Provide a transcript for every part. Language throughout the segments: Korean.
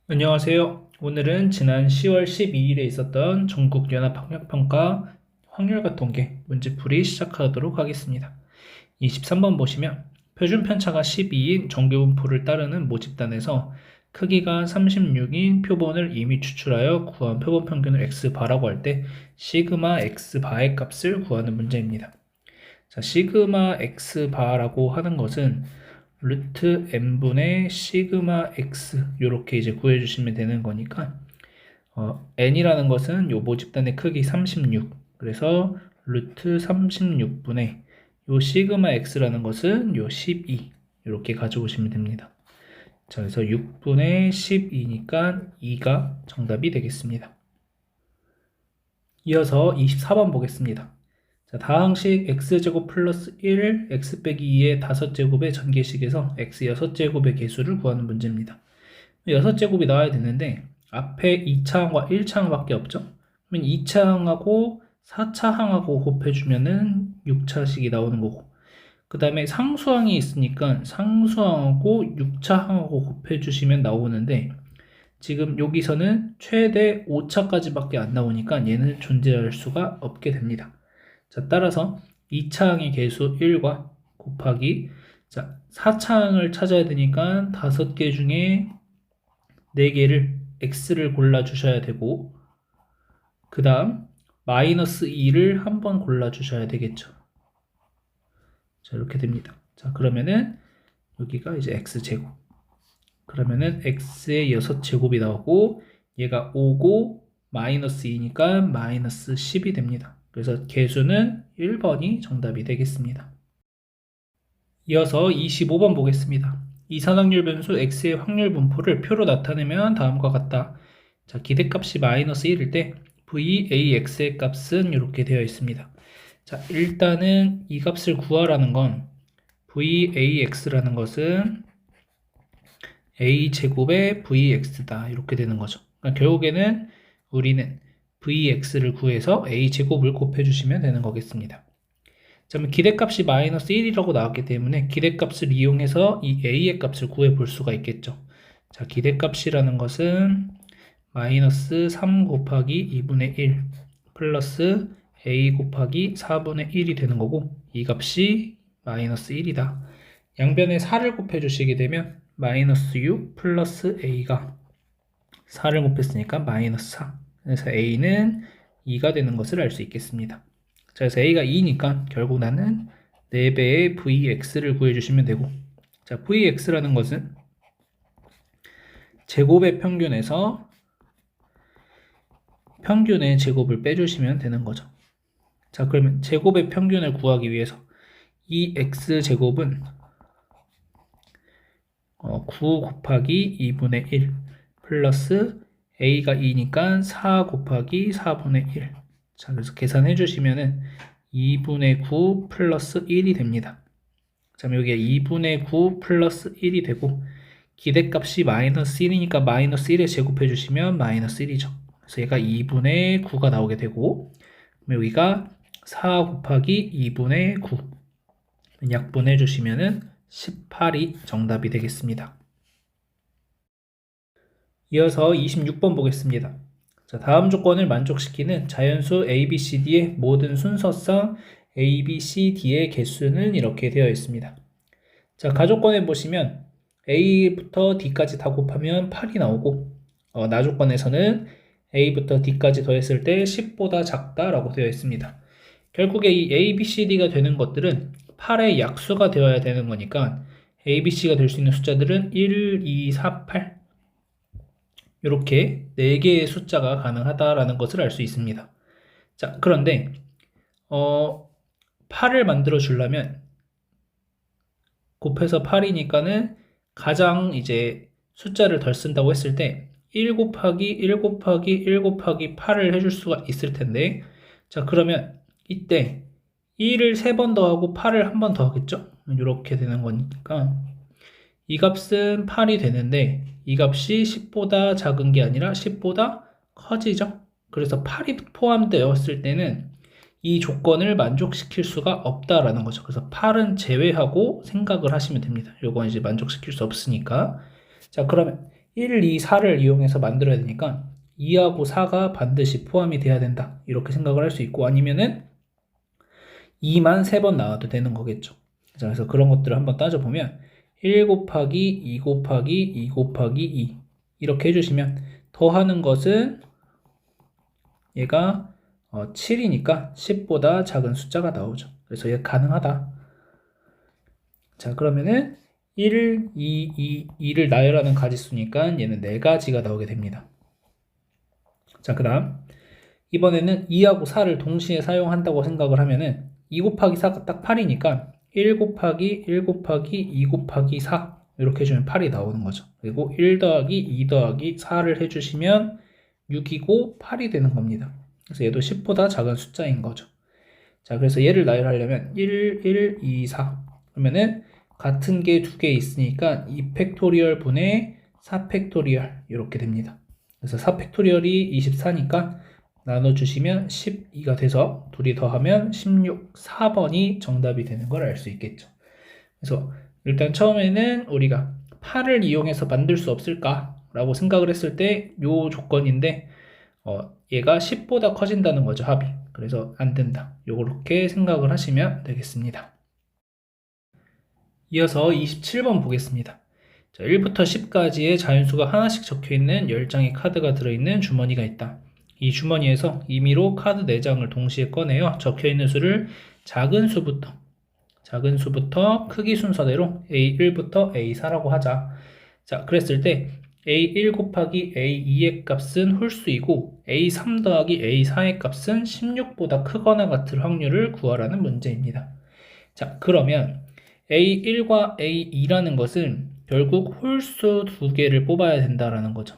안녕하세요. 오늘은 지난 10월 12일에 있었던 전국연합학력평가 확률과 통계 문제풀이 시작하도록 하겠습니다. 23번 보시면 표준 편차가 12인 정규분포를 따르는 모집단에서 크기가 36인 표본을 이미 추출하여 구한 표본 평균을 x바라고 할 때 시그마 x바의 값을 구하는 문제입니다. 자, 시그마 x바라고 하는 것은 루트 n분의 시그마 x 이렇게 이제 구해주시면 되는 거니까 n이라는 것은 요 모집단의 크기 36, 그래서 루트 36분의 요 시그마 x라는 것은 요 12 이렇게 가져오시면 됩니다. 자, 그래서 6분의 12니까 2가 정답이 되겠습니다. 이어서 24번 보겠습니다. 자, 다항식 x제곱 플러스 1, x 빼기 2의 5제곱의 전개식에서 x 6제곱의 개수를 구하는 문제입니다. 6제곱이 나와야 되는데 앞에 2차항과 1차항밖에 없죠? 그러면 2차항하고 4차항하고 곱해주면은 6차식이 나오는 거고, 그 다음에 상수항이 있으니까 상수항하고 6차항하고 곱해주시면 나오는데 지금 여기서는 최대 5차까지밖에 안 나오니까 얘는 존재할 수가 없게 됩니다. 자, 따라서 2차항의 개수 1과 곱하기, 자, 4차항을 찾아야 되니까 5개 중에 4개를 x를 골라 주셔야 되고, 그 다음 마이너스 2를 한번 골라 주셔야 되겠죠. 자, 이렇게 됩니다. 자, 그러면은 여기가 이제 x제곱, 그러면은 x의 6제곱이 나오고 얘가 5고 마이너스 2니까 마이너스 10이 됩니다. 그래서 개수는 1번이 정답이 되겠습니다. 이어서 25번 보겠습니다. 이산확률 변수 x의 확률 분포를 표로 나타내면 다음과 같다. 자, 기대값이 마이너스 1일 때 vax의 값은 이렇게 되어 있습니다. 자, 일단은 이 값을 구하라는 건 vax라는 것은 a제곱의 vx다 이렇게 되는 거죠. 그러니까 결국에는 우리는 vx를 구해서 a제곱을 곱해주시면 되는 거겠습니다. 자, 그럼 기대값이 마이너스 1이라고 나왔기 때문에 기대값을 이용해서 이 a의 값을 구해볼 수가 있겠죠. 자, 기대값이라는 것은 마이너스 3 곱하기 2분의 1 플러스 a 곱하기 4분의 1이 되는 거고, 이 값이 마이너스 1이다. 양변에 4를 곱해주시게 되면 마이너스 6 플러스 a가 4를 곱했으니까 마이너스 4. 그래서 a는 2가 되는 것을 알 수 있겠습니다. 자, 그래서 a가 2니까 결국 나는 4배의 vx를 구해주시면 되고, 자, vx라는 것은 제곱의 평균에서 평균의 제곱을 빼주시면 되는 거죠. 자, 그러면 제곱의 평균을 구하기 위해서 이 x제곱은 9 곱하기 2분의 1 플러스 a가 2니까 4 곱하기 4분의 1. 자, 그래서 계산해 주시면은 2분의 9 플러스 1이 됩니다. 자, 여기에 2분의 9 플러스 1이 되고, 기대값이 마이너스 1이니까 마이너스 1에 제곱해 주시면 마이너스 1이죠. 그래서 얘가 2분의 9가 나오게 되고, 여기가 4 곱하기 2분의 9 약분해 주시면은 18이 정답이 되겠습니다. 이어서 26번 보겠습니다. 자, 다음 조건을 만족시키는 자연수 ABCD의 모든 순서상 ABCD의 개수는 이렇게 되어 있습니다. 자, 가조건에 보시면 A부터 D까지 다 곱하면 8이 나오고, 나조건에서는 A부터 D까지 더했을 때 10보다 작다라고 되어 있습니다. 결국에 이 ABCD가 되는 것들은 8의 약수가 되어야 되는 거니까 ABC가 될 수 있는 숫자들은 1, 2, 4, 8 이렇게 4개의 숫자가 가능하다라는 것을 알 수 있습니다. 자, 그런데 8을 만들어 주려면 곱해서 8이니까는 가장 이제 숫자를 덜 쓴다고 했을 때 1 곱하기 1 곱하기 1 곱하기 8을 해줄 수가 있을 텐데, 자, 그러면 이때 1을 3번 더하고 8을 한 번 더 하겠죠? 이렇게 되는 거니까 이 값은 8이 되는데 이 값이 10보다 작은 게 아니라 10보다 커지죠? 그래서 8이 포함되었을 때는 이 조건을 만족시킬 수가 없다라는 거죠. 그래서 8은 제외하고 생각을 하시면 됩니다. 요건 이제 만족시킬 수 없으니까. 자, 그러면 1, 2, 4를 이용해서 만들어야 되니까 2하고 4가 반드시 포함이 돼야 된다. 이렇게 생각을 할 수 있고, 아니면은 2만 3번 나와도 되는 거겠죠. 자, 그래서 그런 것들을 한번 따져보면 1 곱하기 2 곱하기 2 곱하기 2 이렇게 해주시면 더하는 것은 얘가 7이니까 10보다 작은 숫자가 나오죠. 그래서 얘 가능하다. 자, 그러면은 1, 2, 2를 나열하는 가지수니까 얘는 4가지가 나오게 됩니다. 자, 그 다음 이번에는 2하고 4를 동시에 사용한다고 생각을 하면은 2 곱하기 4가 딱 8이니까 1 곱하기 1 곱하기 2 곱하기 4 이렇게 해주면 8이 나오는 거죠. 그리고 1 더하기 2 더하기 4를 해주시면 6이고 8이 되는 겁니다. 그래서 얘도 10보다 작은 숫자인 거죠. 자, 그래서 얘를 나열하려면 1, 1, 2, 4 그러면은 같은 게 두 개 있으니까 2 팩토리얼 분의 4 팩토리얼 이렇게 됩니다. 그래서 4 팩토리얼이 24니까 나눠주시면 12가 돼서 둘이 더하면 16, 4번이 정답이 되는 걸 알 수 있겠죠. 그래서 일단 처음에는 우리가 8을 이용해서 만들 수 없을까? 라고 생각을 했을 때 요 조건인데 얘가 10보다 커진다는 거죠, 합이. 그래서 안 된다. 요렇게 생각을 하시면 되겠습니다. 이어서 27번 보겠습니다. 자, 1부터 10까지의 자연수가 하나씩 적혀있는 10장의 카드가 들어있는 주머니가 있다. 이 주머니에서 임의로 카드 4장을 동시에 꺼내어 적혀있는 수를 작은 수부터 크기 순서대로 A1부터 A4라고 하자. 자, 그랬을 때 A1 곱하기 A2의 값은 홀수이고 A3 더하기 A4의 값은 16보다 크거나 같을 확률을 구하라는 문제입니다. 자, 그러면 A1과 A2라는 것은 결국 홀수 두 개를 뽑아야 된다라는 거죠.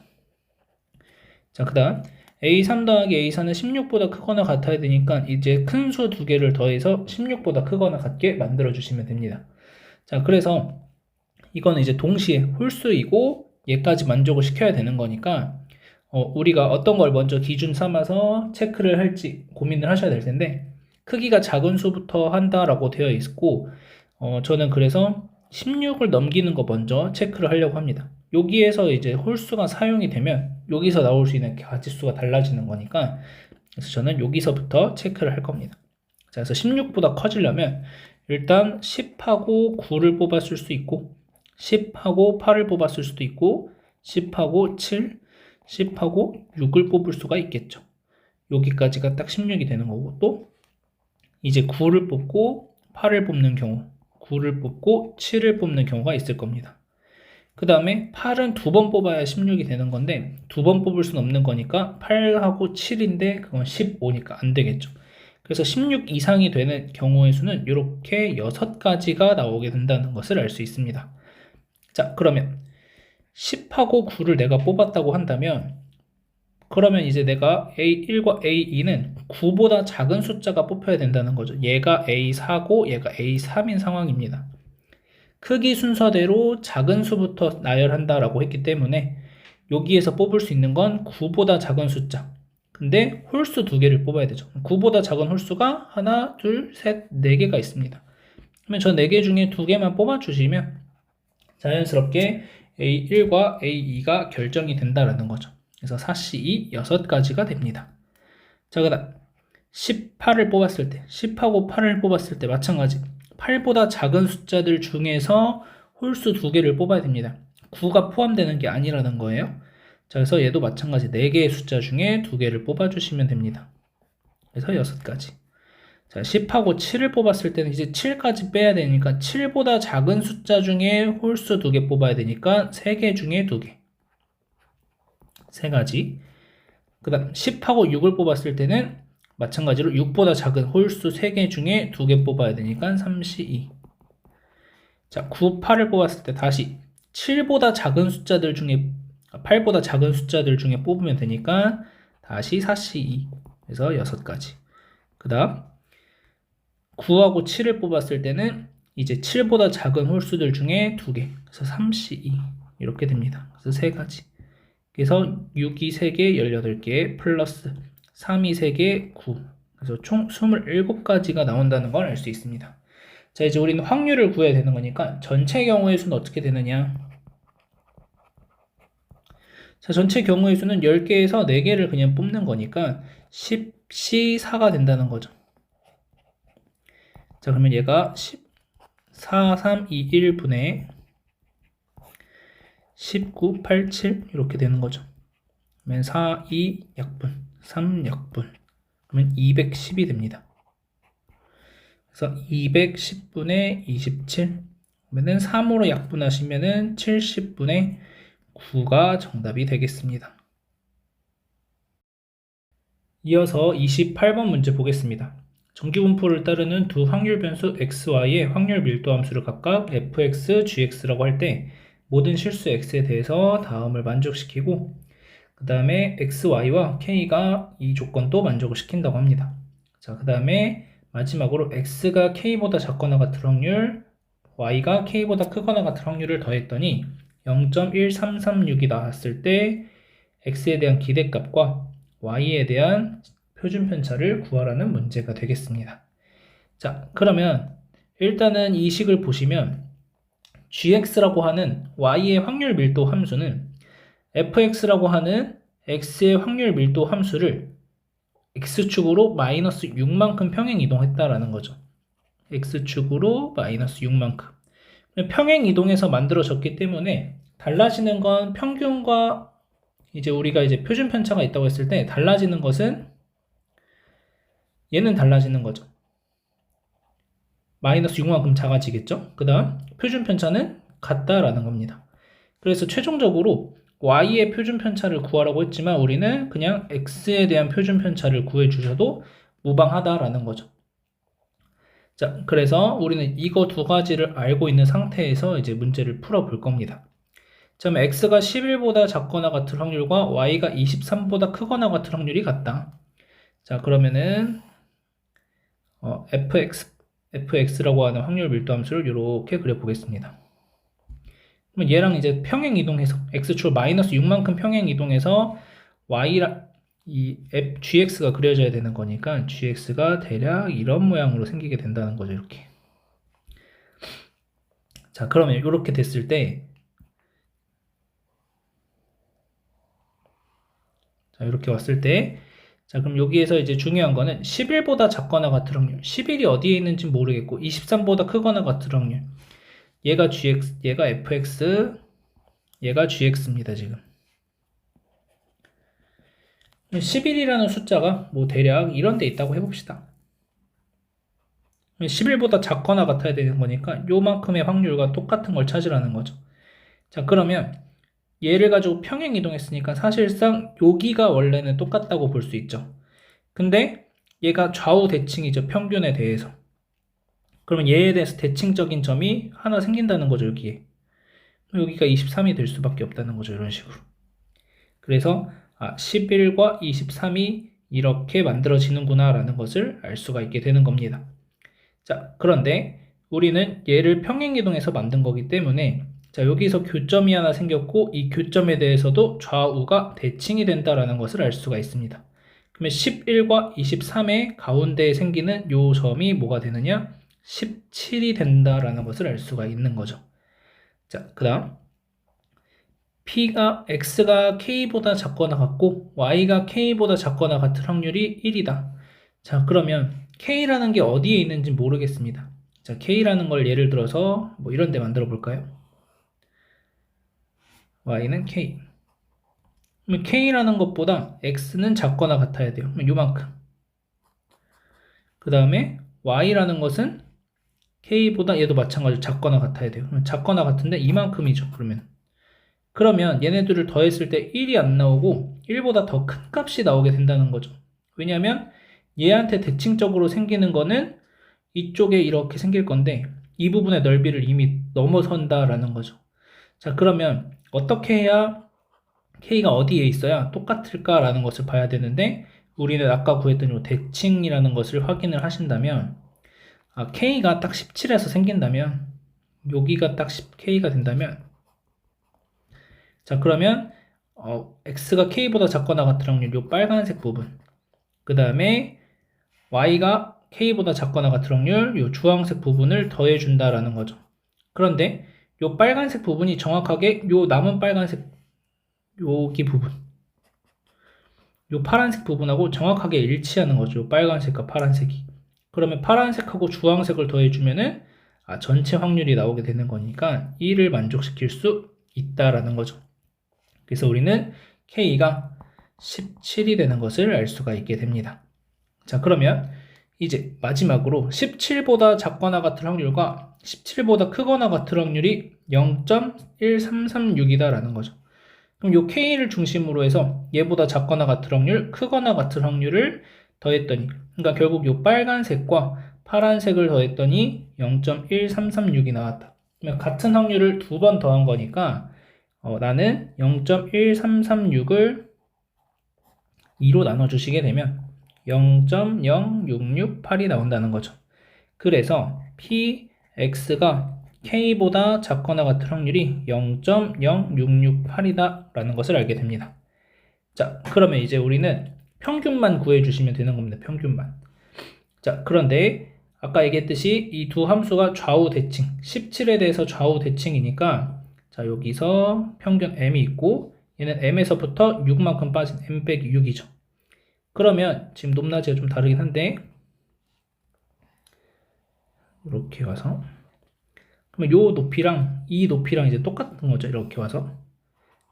자, 그 다음 A3 더하기 A4는 16보다 크거나 같아야 되니까 이제 큰 수 두 개를 더해서 16보다 크거나 같게 만들어 주시면 됩니다. 자, 그래서 이거는 이제 동시에 홀수이고 얘까지 만족을 시켜야 되는 거니까 우리가 어떤 걸 먼저 기준 삼아서 체크를 할지 고민을 하셔야 될 텐데 크기가 작은 수부터 한다라고 되어 있고 저는 그래서 16을 넘기는 거 먼저 체크를 하려고 합니다. 여기에서 이제 홀수가 사용이 되면 여기서 나올 수 있는 가지수가 달라지는 거니까 그래서 저는 여기서부터 체크를 할 겁니다. 자, 그래서 16보다 커지려면 일단 10하고 9를 뽑았을 수도 있고 10하고 8을 뽑았을 수도 있고 10하고 7, 10하고 6을 뽑을 수가 있겠죠. 여기까지가 딱 16이 되는 거고 또 이제 9를 뽑고 8을 뽑는 경우 9를 뽑고 7을 뽑는 경우가 있을 겁니다. 그 다음에 8은 2번 뽑아야 16이 되는 건데 2번 뽑을 수는 없는 거니까 8하고 7인데 그건 15니까 안 되겠죠. 그래서 16 이상이 되는 경우의 수는 이렇게 6가지가 나오게 된다는 것을 알 수 있습니다. 자, 그러면 10하고 9를 내가 뽑았다고 한다면 그러면 이제 내가 A1과 A2는 9보다 작은 숫자가 뽑혀야 된다는 거죠. 얘가 A4고 얘가 A3인 상황입니다. 크기 순서대로 작은 수부터 나열한다라고 했기 때문에 여기에서 뽑을 수 있는 건 9보다 작은 숫자. 근데 홀수 2개를 뽑아야 되죠. 9보다 작은 홀수가 하나, 둘, 셋, 4개가 있습니다. 그러면 저 4개 중에 2개만 뽑아주시면 자연스럽게 A1과 A2가 결정이 된다라는 거죠. 그래서 4C2 6가지가 됩니다. 자, 그 다음 18을 뽑았을 때 10하고 8을 뽑았을 때 마찬가지 8보다 작은 숫자들 중에서 홀수 2개를 뽑아야 됩니다. 9가 포함되는 게 아니라는 거예요. 자, 그래서 얘도 마찬가지 4개의 숫자 중에 2개를 뽑아주시면 됩니다. 그래서 6가지. 자, 10하고 7을 뽑았을 때는 이제 7까지 빼야 되니까 7보다 작은 숫자 중에 홀수 2개 뽑아야 되니까 3개 중에 2개. 3가지. 그 다음 10하고 6을 뽑았을 때는 마찬가지로 6보다 작은 홀수 3개 중에 2개 뽑아야 되니까 3C2. 자, 9, 8을 뽑았을 때 다시 7보다 작은 숫자들 중에 8보다 작은 숫자들 중에 뽑으면 되니까 다시 4C2. 그래서 6가지. 그 다음 9하고 7을 뽑았을 때는 이제 7보다 작은 홀수들 중에 2개. 그래서 3C2. 이렇게 됩니다. 그래서 3가지. 그래서 6이 3개, 18개, 플러스 3이 3개, 9. 그래서 총 27가지가 나온다는 걸 알 수 있습니다. 자, 이제 우리는 확률을 구해야 되는 거니까 전체 경우의 수는 어떻게 되느냐? 자, 전체 경우의 수는 10개에서 4개를 그냥 뽑는 거니까 10C4가 된다는 거죠. 자, 그러면 얘가 14321분의 1987 이렇게 되는 거죠. 그러면 42약분, 3약분, 그러면 210이 됩니다. 그래서 210분의 27, 그러면 3으로 약분하시면은 70분의 9가 정답이 되겠습니다. 이어서 28번 문제 보겠습니다. 정기분포를 따르는 두 확률 변수 xy의 확률 밀도 함수를 각각 fx, gx라고 할 때 모든 실수 x에 대해서 다음을 만족시키고 그 다음에 xy와 k가 이 조건도 만족을 시킨다고 합니다. 자, 그 다음에 마지막으로 x가 k보다 작거나 같은 확률, y가 k보다 크거나 같은 확률을 더했더니 0.1336이 나왔을 때 x에 대한 기대값과 y에 대한 표준 편차를 구하라는 문제가 되겠습니다. 자, 그러면 일단은 이 식을 보시면 gx라고 하는 y의 확률 밀도 함수는 fx라고 하는 x의 확률 밀도 함수를 x축으로 마이너스 6만큼 평행 이동했다라는 거죠. x축으로 마이너스 6만큼. 평행 이동해서 만들어졌기 때문에 달라지는 건 평균과 이제 우리가 이제 표준 편차가 있다고 했을 때 달라지는 것은 얘는 달라지는 거죠. 마이너스 6만큼 작아지겠죠. 그 다음 표준 편차는 같다라는 겁니다. 그래서 최종적으로 y의 표준 편차를 구하라고 했지만 우리는 그냥 x에 대한 표준 편차를 구해 주셔도 무방하다라는 거죠. 자, 그래서 우리는 이거 두 가지를 알고 있는 상태에서 이제 문제를 풀어볼 겁니다. 자, 그럼 x가 11보다 작거나 같은 확률과 y가 23보다 크거나 같은 확률이 같다. 자, 그러면은 fx라고 하는 확률 밀도 함수를 이렇게 그려보겠습니다. 그러면 얘랑 이제 평행 이동해서 x축 마이너스 6만큼 평행 이동해서 이 gx가 그려져야 되는 거니까 gx가 대략 이런 모양으로 생기게 된다는 거죠. 이렇게. 자, 그러면 이렇게 됐을 때 자, 이렇게 왔을 때 자, 그럼 여기에서 이제 중요한 거는 11보다 작거나 같은 확률. 11이 어디에 있는지 모르겠고 23보다 크거나 같은 확률. 얘가 gx, 얘가 fx, 얘가 gx입니다, 지금. 11이라는 숫자가 뭐 대략 이런 데 있다고 해봅시다. 11보다 작거나 같아야 되는 거니까 요만큼의 확률과 똑같은 걸 찾으라는 거죠. 자, 그러면 얘를 가지고 평행 이동했으니까 사실상 여기가 원래는 똑같다고 볼 수 있죠. 근데 얘가 좌우 대칭이죠. 평균에 대해서. 그러면 얘에 대해서 대칭적인 점이 하나 생긴다는 거죠. 여기가 23이 될 수밖에 없다는 거죠. 이런 식으로. 그래서 11과 23이 이렇게 만들어지는구나 라는 것을 알 수가 있게 되는 겁니다. 자, 그런데 우리는 얘를 평행이동해서 만든 거기 때문에 자, 여기서 교점이 하나 생겼고 이 교점에 대해서도 좌우가 대칭이 된다라는 것을 알 수가 있습니다. 그러면 11과 23의 가운데에 생기는 요 점이 뭐가 되느냐? 17이 된다라는 것을 알 수가 있는 거죠. 자, 그 다음 x가 k보다 작거나 같고 y가 k보다 작거나 같은 확률이 1이다. 자, 그러면 k라는 게 어디에 있는지 모르겠습니다. 자, k라는 걸 예를 들어서 뭐 이런 데 만들어 볼까요? y는 k. 그러면 k라는 것보다 x는 작거나 같아야 돼요. 그럼 요만큼. 그 다음에 y라는 것은 k보다 얘도 마찬가지로 작거나 같아야 돼요. 그럼 작거나 같은데 이만큼이죠. 그러면 얘네들을 더했을 때 1이 안 나오고 1보다 더 큰 값이 나오게 된다는 거죠. 왜냐하면 얘한테 대칭적으로 생기는 거는 이쪽에 이렇게 생길 건데 이 부분의 넓이를 이미 넘어선다라는 거죠. 자, 그러면 어떻게 해야 k가 어디에 있어야 똑같을까라는 것을 봐야 되는데 우리는 아까 구했던 이 대칭이라는 것을 확인을 하신다면 k가 딱 17에서 생긴다면 여기가 딱 k가 된다면 자, 그러면 x가 k보다 작거나 같은 확률 요 빨간색 부분 그 다음에 y가 k보다 작거나 같은 확률 요 주황색 부분을 더해준다라는 거죠. 그런데 요 빨간색 부분이 정확하게 요 남은 빨간색 여기 부분, 요 파란색 부분하고 정확하게 일치하는 거죠. 빨간색과 파란색이. 그러면 파란색하고 주황색을 더해주면은 전체 확률이 나오게 되는 거니까 2를 만족시킬 수 있다라는 거죠. 그래서 우리는 K가 17이 되는 것을 알 수가 있게 됩니다. 자, 그러면 이제 마지막으로 17보다 작거나 같을 확률과 17보다 크거나 같을 확률이 0.1336이다 라는 거죠. 그럼 요 K를 중심으로 해서 얘보다 작거나 같을 확률, 크거나 같을 확률을 더했더니, 그러니까 결국 요 빨간색과 파란색을 더했더니 0.1336이 나왔다. 그러면 같은 확률을 두 번 더한 거니까 나는 0.1336을 2로 나눠주시게 되면 0.0668이 나온다는 거죠. 그래서 PX가 K보다 작거나 같을 확률이 0.0668이다 라는 것을 알게 됩니다. 자, 그러면 이제 우리는 평균만 구해주시면 되는 겁니다. 평균만. 자, 그런데 아까 얘기했듯이 이 두 함수가 좌우 대칭, 17에 대해서 좌우 대칭이니까 자, 여기서 평균 m이 있고 얘는 m에서부터 6만큼 빠진 m 빼기 6이죠. 그러면 지금 높낮이가 좀 다르긴 한데 이렇게 와서 그러면 요 높이랑 이 높이랑 이제 똑같은 거죠. 이렇게 와서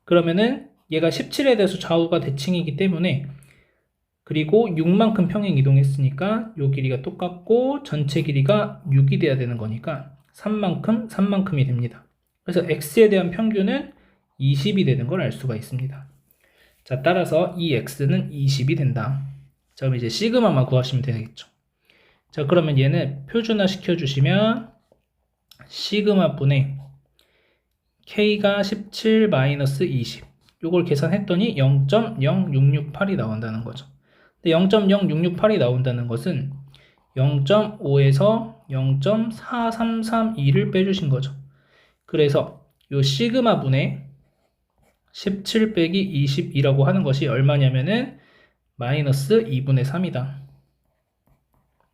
그러면은 얘가 17에 대해서 좌우가 대칭이기 때문에 그리고 6만큼 평행 이동했으니까 요 길이가 똑같고 전체 길이가 6이 돼야 되는 거니까 3만큼이 됩니다. 그래서 x에 대한 평균은 20이 되는 걸 알 수가 있습니다. 자, 따라서 이 x는 20이 된다. 자, 그럼 이제 시그마만 구하시면 되겠죠. 자, 그러면 얘는 표준화 시켜주시면 시그마 분의 k가 17-20 요걸 계산했더니 0.0668이 나온다는 거죠. 근데 0.0668이 나온다는 것은 0.5에서 0.4332를 빼주신 거죠. 그래서 요 시그마 분의 17 빼기 20이라고 하는 것이 얼마냐면은 마이너스 2분의 3이다.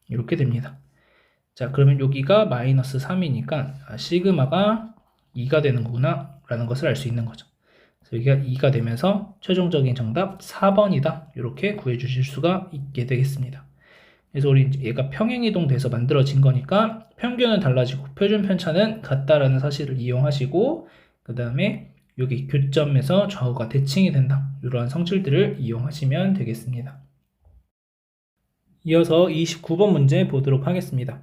이렇게 됩니다. 자, 그러면 여기가 마이너스 3이니까 시그마가 2가 되는 거구나 라는 것을 알 수 있는 거죠. 그래서 여기가 2가 되면서 최종적인 정답 4번이다. 이렇게 구해주실 수가 있게 되겠습니다. 그래서 우리 얘가 평행이동돼서 만들어진 거니까 평균은 달라지고 표준 편차는 같다라는 사실을 이용하시고 그 다음에 여기 교점에서 좌우가 대칭이 된다. 이러한 성질들을 이용하시면 되겠습니다. 이어서 29번 문제 보도록 하겠습니다.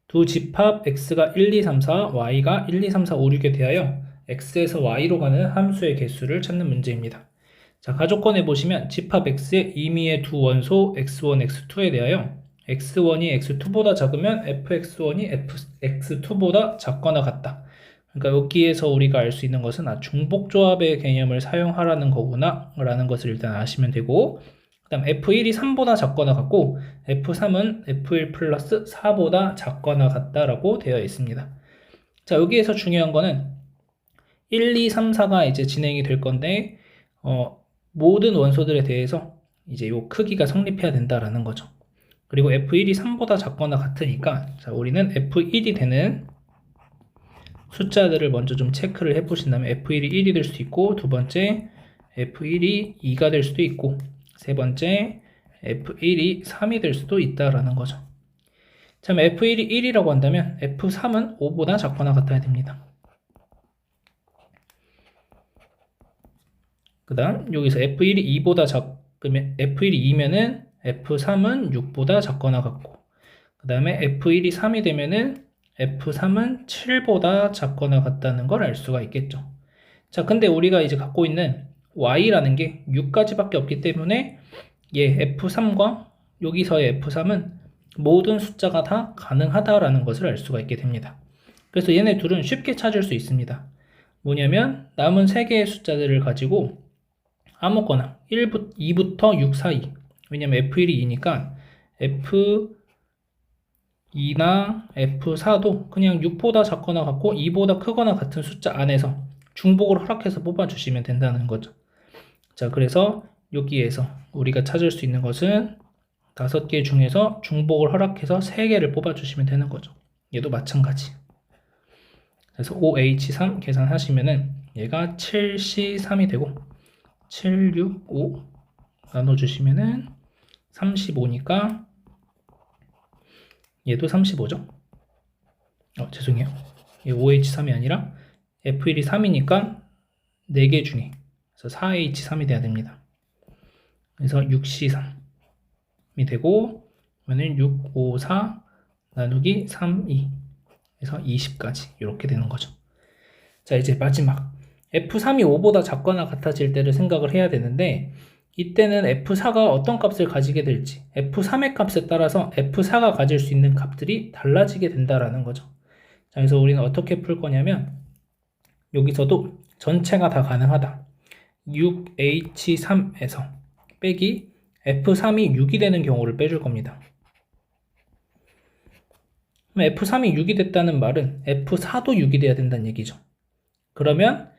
두 집합 x가 1, 2, 3, 4, y가 1, 2, 3, 4, 5, 6에 대하여 x에서 y로 가는 함수의 개수를 찾는 문제입니다. 자, 가족권에 보시면 집합 x의 임의의 두 원소 x1, x2에 대하여 x1이 x2보다 작으면 fx1이 fx2보다 작거나 같다. 그러니까 여기에서 우리가 알 수 있는 것은 중복조합의 개념을 사용하라는 거구나 라는 것을 일단 아시면 되고 그 다음 F1이 3보다 작거나 같고 F3은 F1 플러스 4보다 작거나 같다라고 되어 있습니다. 자, 여기에서 중요한 거는 1, 2, 3, 4가 이제 진행이 될 건데 모든 원소들에 대해서 이제 요 크기가 성립해야 된다라는 거죠. 그리고 F1이 3보다 작거나 같으니까 자, 우리는 F1이 되는 숫자들을 먼저 좀 체크를 해보신 다음에 F1이 1이 될 수도 있고 두 번째 F1이 2가 될 수도 있고 세 번째 F1이 3이 될 수도 있다라는 거죠. 자, F1이 1이라고 한다면 F3은 5보다 작거나 같아야 됩니다. 그 다음 여기서 F1이 2보다 작으면 F1이 2면은 F3은 6보다 작거나 같고 그 다음에 F1이 3이 되면은 F3은 7보다 작거나 같다는 걸 알 수가 있겠죠. 자, 근데 우리가 이제 갖고 있는 y라는 게 6까지밖에 없기 때문에 얘 F3과 여기서의 F3은 모든 숫자가 다 가능하다라는 것을 알 수가 있게 됩니다. 그래서 얘네 둘은 쉽게 찾을 수 있습니다. 뭐냐면 남은 3개의 숫자들을 가지고 아무거나 2부터 6 사이 왜냐면 F1이 2니까 F2나 F4도 그냥 6보다 작거나 같고 2보다 크거나 같은 숫자 안에서 중복을 허락해서 뽑아주시면 된다는 거죠. 자, 그래서 여기에서 우리가 찾을 수 있는 것은 5개 중에서 중복을 허락해서 3개를 뽑아주시면 되는 거죠. 얘도 마찬가지. 그래서 OH3 계산하시면은 얘가 7C3이 되고 7, 6, 5 나눠주시면은 35니까 얘도 35죠. 죄송해요. 얘 OH3이 아니라 F1이 3이니까 4개 중에 그래서 4H3이 돼야 됩니다. 그래서 6C3이 되고 그러면 6, 5, 4 나누기 3, 2 그래서 20까지 이렇게 되는 거죠. 자, 이제 마지막 F3이 5보다 작거나 같아질 때를 생각을 해야 되는데 이때는 F4가 어떤 값을 가지게 될지 F3의 값에 따라서 F4가 가질 수 있는 값들이 달라지게 된다라는 거죠. 자, 그래서 우리는 어떻게 풀 거냐면 여기서도 전체가 다 가능하다. 6H3에서 빼기 F3이 6이 되는 경우를 빼줄 겁니다. 그럼 F3이 6이 됐다는 말은 F4도 6이 돼야 된다는 얘기죠. 그러면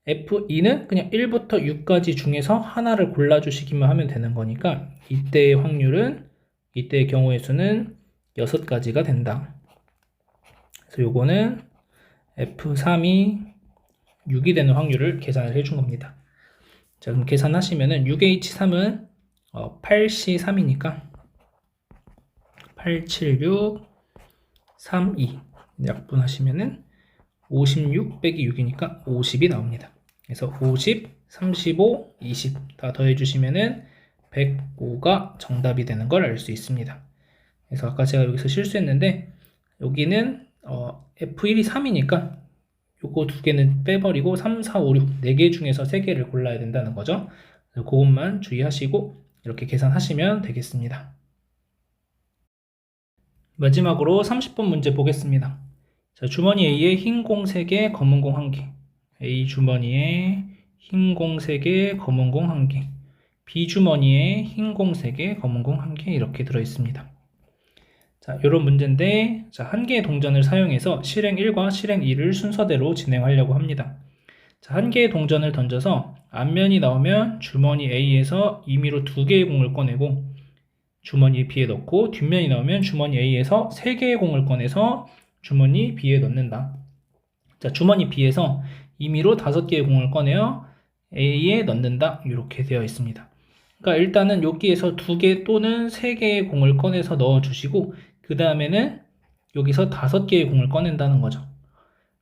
F2는 그냥 1부터 6까지 중에서 하나를 골라주시기만 하면 되는 거니까 이때의 확률은 이때의 경우의 수는 6가지가 된다. 그래서 요거는 F3이 6이 되는 확률을 계산을 해준 겁니다. 자, 그럼 계산하시면은 6H3은 8C3이니까 876 32 약분하시면은 56 빼기 6이니까 50이 나옵니다. 그래서 50, 35, 20 다 더해주시면은 105가 정답이 되는 걸 알 수 있습니다. 그래서 아까 제가 여기서 실수했는데 여기는 F1이 3이니까 요거 두 개는 빼버리고 3, 4, 5, 6 4개 중에서 3개를 골라야 된다는 거죠. 그것만 주의하시고 이렇게 계산하시면 되겠습니다. 마지막으로 30번 문제 보겠습니다. 자, 주머니 A에 흰 공 3개, 검은 공 1개. A 주머니에 흰 공 3개, 검은 공 1개. B 주머니에 흰 공 3개, 검은 공 1개 이렇게 들어있습니다. 자, 이런 문제인데 자, 한 개의 동전을 사용해서 실행 1과 실행 2를 순서대로 진행하려고 합니다. 자, 한 개의 동전을 던져서 앞면이 나오면 주머니 A에서 임의로 2개의 공을 꺼내고 주머니 B에 넣고 뒷면이 나오면 주머니 A에서 3개의 공을 꺼내서 주머니 B에 넣는다. 자, 주머니 B에서 임의로 5개의 공을 꺼내어 A에 넣는다. 이렇게 되어 있습니다. 그러니까 일단은 여기에서 2개 또는 3개의 공을 꺼내서 넣어주시고 그 다음에는 여기서 5개의 공을 꺼낸다는 거죠.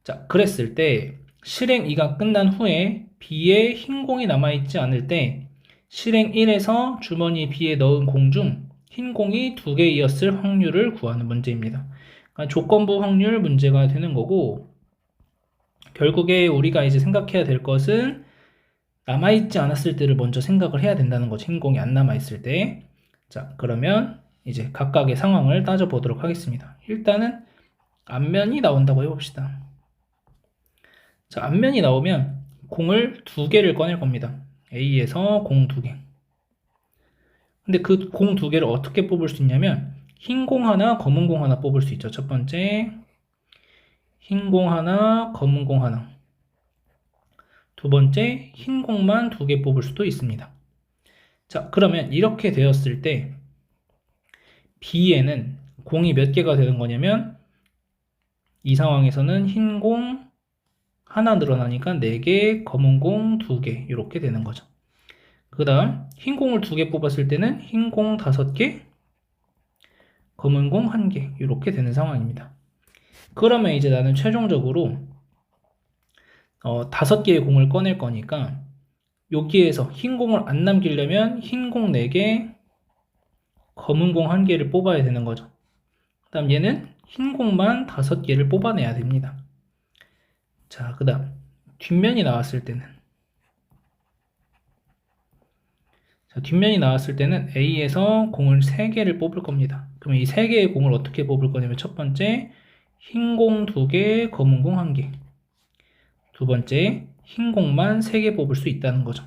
자, 그랬을 때 실행 2가 끝난 후에 B에 흰 공이 남아있지 않을 때 실행 1에서 주머니 B에 넣은 공 중 흰 공이 2개이었을 확률을 구하는 문제입니다. 그러니까 조건부 확률 문제가 되는 거고 결국에 우리가 이제 생각해야 될 것은 남아있지 않았을 때를 먼저 생각을 해야 된다는 거죠. 흰 공이 안 남아있을 때. 자, 그러면 이제 각각의 상황을 따져보도록 하겠습니다. 일단은 앞면이 나온다고 해봅시다. 자, 앞면이 나오면 공을 2개를 꺼낼 겁니다. A에서 공 2개. 근데 그 공 2개를 어떻게 뽑을 수 있냐면 흰 공 하나, 검은 공 하나 뽑을 수 있죠. 첫 번째 흰 공 하나, 검은 공 하나. 두 번째 흰 공만 2개 뽑을 수도 있습니다. 자, 그러면 이렇게 되었을 때 B에는 공이 몇 개가 되는 거냐면 이 상황에서는 흰 공 하나 늘어나니까 4개, 검은 공 2개 이렇게 되는 거죠. 그 다음 흰 공을 2개 뽑았을 때는 흰 공 5개, 검은 공 1개 이렇게 되는 상황입니다. 그러면 이제 나는 최종적으로 5개의 공을 꺼낼 거니까 여기에서 흰 공을 안 남기려면 흰 공 4개, 검은 공 1개를 뽑아야 되는 거죠. 그 다음 얘는 흰 공만 5개를 뽑아내야 됩니다. 자, 그 다음 뒷면이 나왔을 때는 A에서 공을 3개를 뽑을 겁니다. 그러면 이 3개의 공을 어떻게 뽑을 거냐면 첫 번째 흰 공 2개, 검은 공 1개. 두 번째 흰 공만 3개 뽑을 수 있다는 거죠.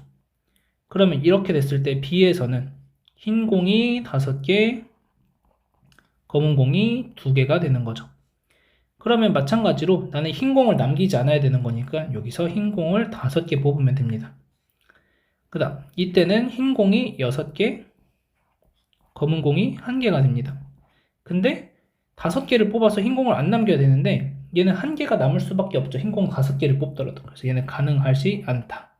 그러면 이렇게 됐을 때 B에서는 흰 공이 5개, 검은 공이 2개가 되는 거죠. 그러면 마찬가지로 나는 흰 공을 남기지 않아야 되는 거니까 여기서 흰 공을 5개 뽑으면 됩니다. 그 다음 이때는 흰 공이 6개, 검은 공이 1개가 됩니다. 근데 5개를 뽑아서 흰 공을 안 남겨야 되는데 얘는 1개가 남을 수밖에 없죠. 흰 공 5개를 뽑더라도. 그래서 얘는 가능하지 않다.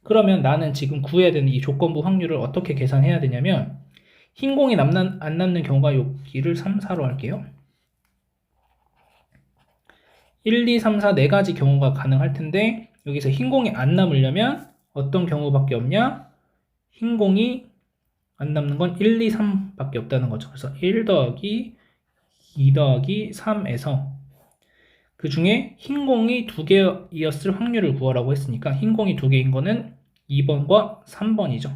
그러면 나는 지금 구해야 되는 이 조건부 확률을 어떻게 계산해야 되냐면 흰 공이 안 남는 경우가 여기를 3, 4로 할게요. 1, 2, 3, 4 네 가지 경우가 가능할 텐데 여기서 흰 공이 안 남으려면 어떤 경우밖에 없냐? 흰 공이 안 남는 건 1, 2, 3밖에 없다는 거죠. 그래서 1 더하기 2 더하기 3에서 그 중에 흰 공이 2개이었을 확률을 구하라고 했으니까 흰 공이 2개인 거는 2번과 3번이죠.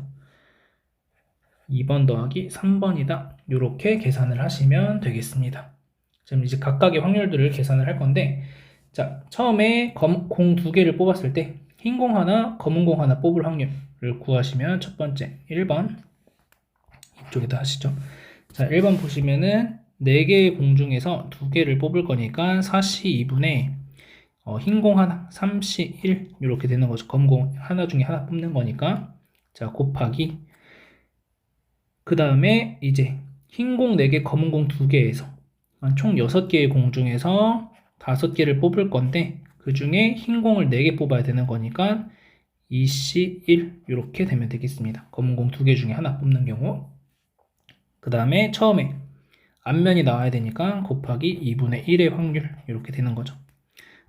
2번 더하기 3번이다. 이렇게 계산을 하시면 되겠습니다. 지금 이제 각각의 확률들을 계산을 할 건데 자, 처음에 공 2개를 뽑았을 때 흰 공 하나, 검은 공 하나 뽑을 확률을 구하시면 첫 번째 1번 이쪽에다 하시죠. 자, 1번 보시면은 4개의 공 중에서 2개를 뽑을 거니까 4시 2분의 흰 공 하나, 3시 1 이렇게 되는 거죠. 검은 공 하나 중에 하나 뽑는 거니까 자, 곱하기 그 다음에 이제 흰 공 4개, 검은 공 2개에서 총 6개의 공 중에서 5개를 뽑을 건데 그 중에 흰 공을 4개 뽑아야 되는 거니까 2C1 이렇게 되면 되겠습니다. 검은 공 2개 중에 하나 뽑는 경우 그 다음에 처음에 앞면이 나와야 되니까 곱하기 2분의 1의 확률 이렇게 되는 거죠.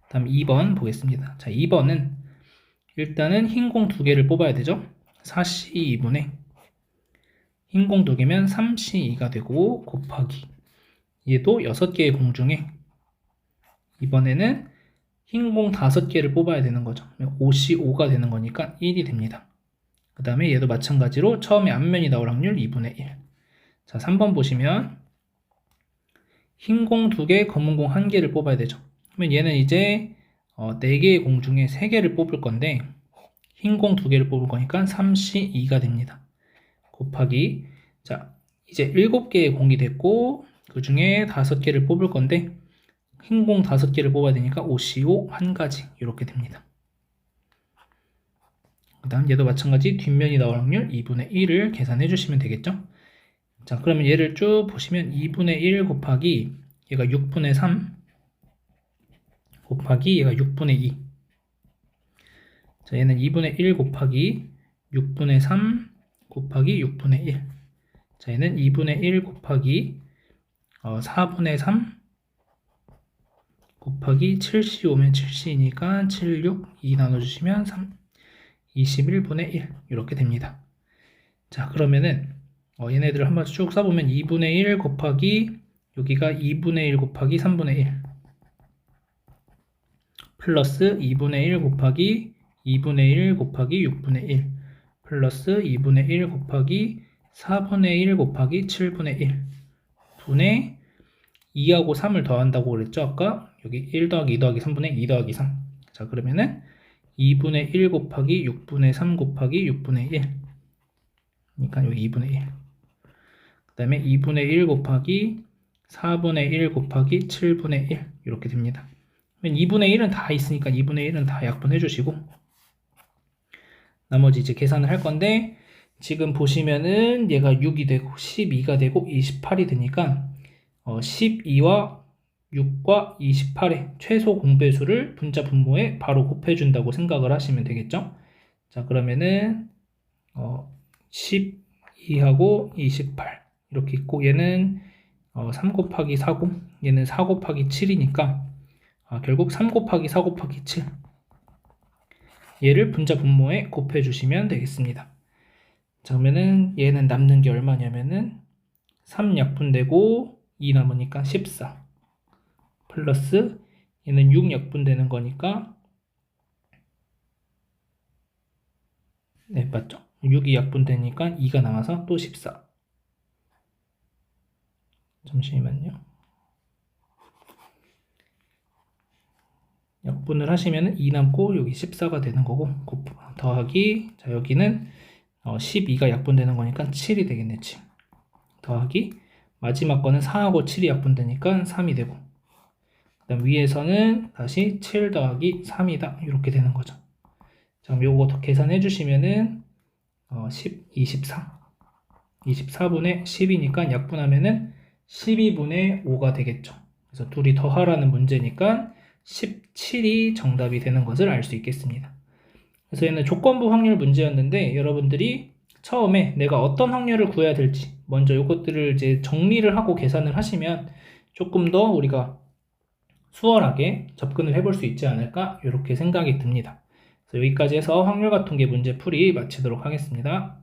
다음 2번 보겠습니다. 자, 2번은 일단은 흰 공 2개를 뽑아야 되죠. 4C2분의 흰 공 2개면 3C2가 되고 곱하기 얘도 6개의 공 중에 이번에는 흰 공 5개를 뽑아야 되는 거죠. 5C5가 되는 거니까 1이 됩니다. 그 다음에 얘도 마찬가지로 처음에 앞면이 나올 확률 2분의 1. 자, 3번 보시면 흰 공 2개, 검은 공 1개를 뽑아야 되죠. 그러면 얘는 이제 4개의 공 중에 3개를 뽑을 건데 흰 공 2개를 뽑을 거니까 3C2가 됩니다. 곱하기 자, 이제 7개의 공이 됐고 그 중에 5개를 뽑을 건데 흰 공 5개를 뽑아야 되니까 5C5 한 가지 이렇게 됩니다. 그 다음 얘도 마찬가지 뒷면이 나올 확률 2분의 1을 계산해 주시면 되겠죠. 자, 그러면 얘를 쭉 보시면 2분의 1 곱하기 얘가 6분의 3 곱하기 얘가 6분의 2. 자, 얘는 2분의 1 곱하기 6분의 3 곱하기 6분의 1. 자, 얘는 2분의 1 곱하기 4분의 3 곱하기 7C 오면 7C니까 7, 6, 2 나눠주시면 3, 21분의 1 이렇게 됩니다. 자, 그러면은 얘네들을 한번 쭉 써보면 2분의 1 곱하기 여기가 2분의 1 곱하기 3분의 1 플러스 2분의 1 곱하기 2분의 1 곱하기 6분의 1 플러스 2분의 1 곱하기 4분의 1 곱하기 7분의 1 분의 2하고 3을 더한다고 그랬죠? 아까 여기 1 더하기 2 더하기 3분의 2 더하기 3. 자, 그러면은 2분의 1 곱하기 6분의 3 곱하기 6분의 1 그러니까 여기 2분의 1 그 다음에 2분의 1 곱하기 4분의 1 곱하기 7분의 1 이렇게 됩니다. 2분의 1은 다 있으니까 2분의 1은 다 약분해 주시고 나머지 이제 계산을 할 건데 지금 보시면은 얘가 6이 되고 12가 되고 28이 되니까 12와 6과 28의 최소 공배수를 분자 분모에 바로 곱해준다고 생각을 하시면 되겠죠. 자, 그러면은 12하고 28 이렇게 있고 얘는 3 곱하기 4고 얘는 4 곱하기 7이니까 결국 3 곱하기 4 곱하기 7 얘를 분자 분모에 곱해주시면 되겠습니다. 자, 그러면은 얘는 남는 게 얼마냐면은 3 약분되고 2 남으니까 14 플러스 얘는 6 약분되는 거니까 네, 맞죠? 6이 약분되니까 2가 남아서 또 14 잠시만요. 약분을 하시면 2 남고 여기 14가 되는 거고 더하기 자 여기는 12가 약분되는 거니까 7이 되겠네. 7 더하기 마지막 거는 4하고 7이 약분되니까 3이 되고 그 다음 위에서는 다시 7 더하기 3이다 이렇게 되는 거죠. 자, 그럼 요거 더 계산해 주시면은 24분의 10이니까 약분하면은 12분의 5가 되겠죠. 그래서 둘이 더하라는 문제니까 17이 정답이 되는 것을 알 수 있겠습니다. 그래서 얘는 조건부 확률 문제였는데 여러분들이 처음에 내가 어떤 확률을 구해야 될지 먼저 이것들을 이제 정리를 하고 계산을 하시면 조금 더 우리가 수월하게 접근을 해볼 수 있지 않을까 이렇게 생각이 듭니다. 그래서 여기까지 해서 확률과 통계 문제 풀이 마치도록 하겠습니다.